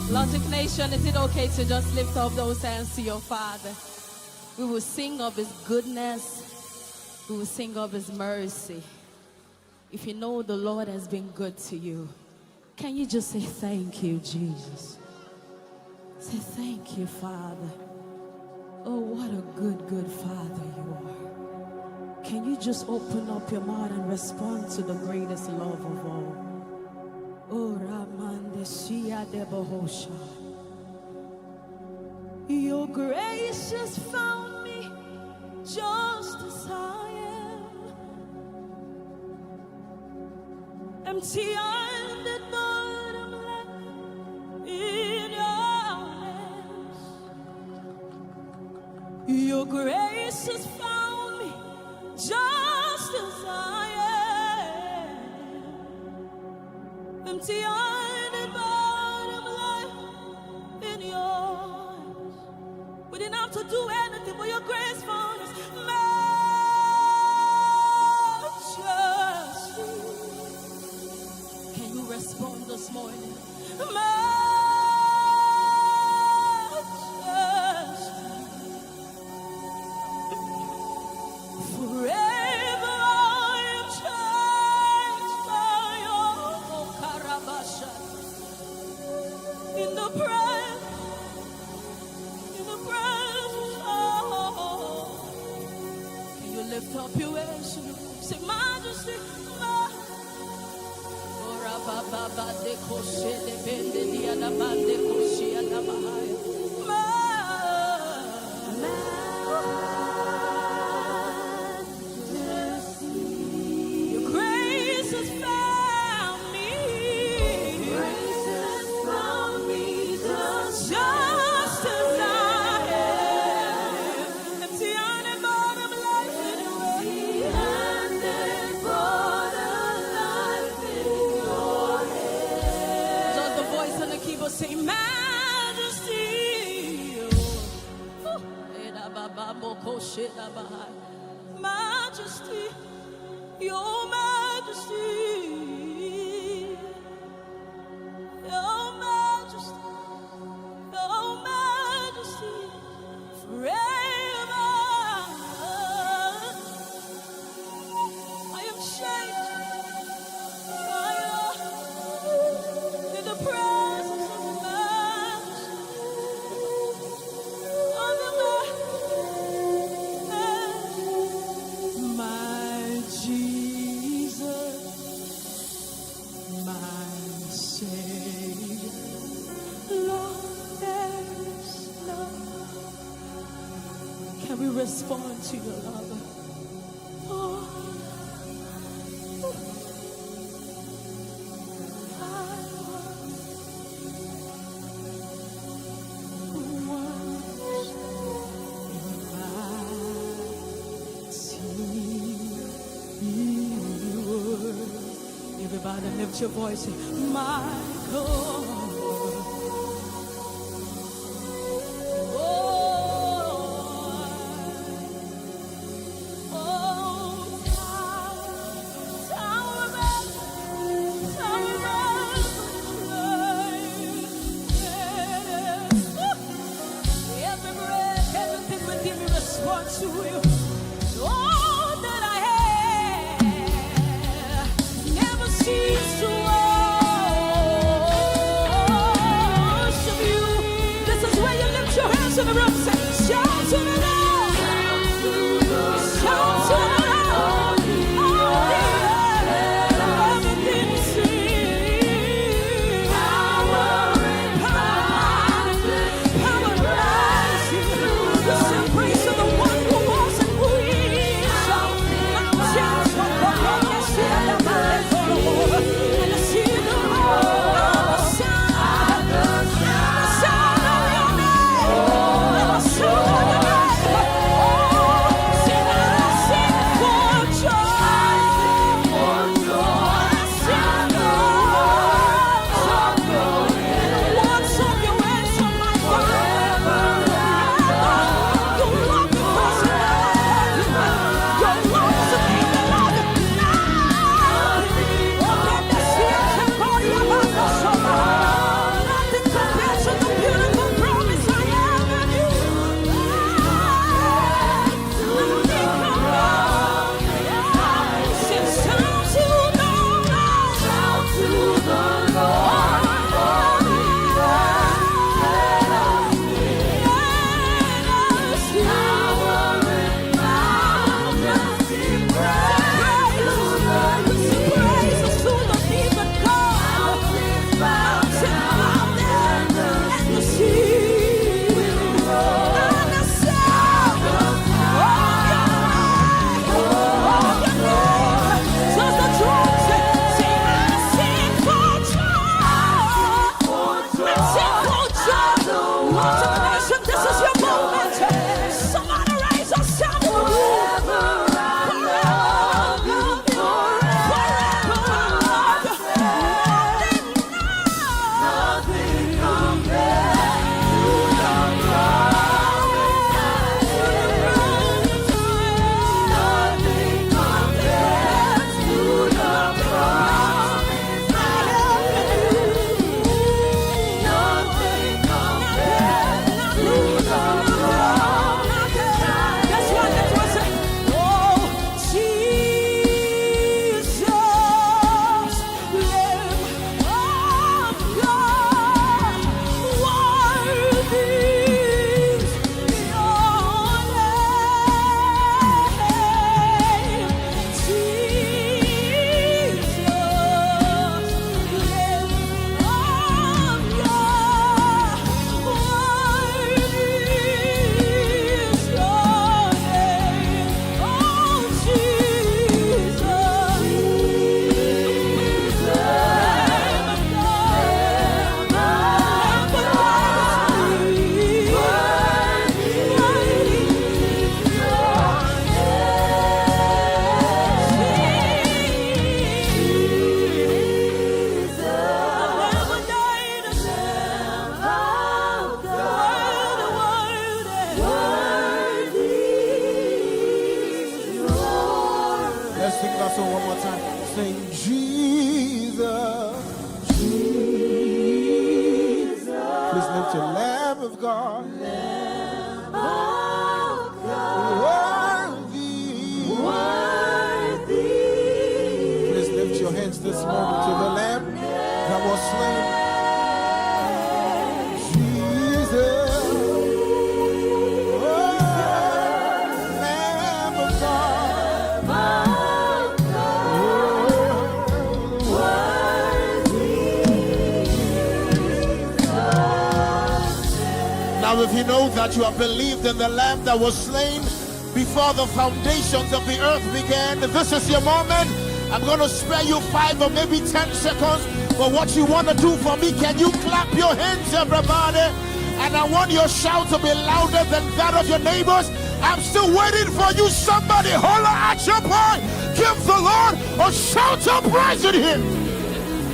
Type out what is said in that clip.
L.O.G.I.C Nation, is it okay to just lift up those hands to your Father? We will sing of His goodness. We will sing of His mercy. If you know the Lord has been good to you, can you just say thank you, Jesus? Say thank you, Father. Oh, what a good, good Father you are. Can you just open up your mouth and respond to the greatest love of all? Oh, Ramande Shia de Bohosha. Your grace has found me just as I am. Empty-handed, but I'm left in your hands. Your grace has found me just as I am. Empty-handed, but I'm left in your hands. We didn't have to do anything, but your grace found us. Majesty. Can you respond this morning? Forever I am changed by your Karabasha. In the presence, oh. Can you lift up your hands? Say, Majesty, Baba de Koshe de Bende Diana Bande Koshi and Amahaya. Your grace has found me. Grace has found me just as I am. Empty-handed, but I'm alive anyway. Empty-handed, but alive in your hands. Just the voice on the keyboard say, Majesty. Majesty, your majesty, your majesty, your majesty, forever. I am changed in the presence of the majesty of the my Jesus, my Savior, Lord, there's none. Can we respond to your love? Oh, everybody lift your voice, my God. Every breath, everything within me responds to you. All that I have never cease to worship you. This is where you lift your hands in the room. Say, shout to the Lord. Shout to the Lord. All the earth, everything you see. Power and rising. We sing praise to the one who was and who is. Mountains will fall, and see the mountains fall. And I see the Lord, the sound of your name. And the sound of your name. of God. Lamb of God. Worthy. Please lift your hands this moment to the Lamb that was slain. Jesus. Lamb of God. Now if you know that you have believed in the Lamb that was slain before the foundations of the earth began, this is your moment. I'm going to spare you 5 or maybe 10 seconds. But what you want to do for me, can you clap your hands, everybody? And I want your shout to be louder than that of your neighbors. I'm still waiting for you. Somebody holler at your boy. Give the Lord a shout of praise in him.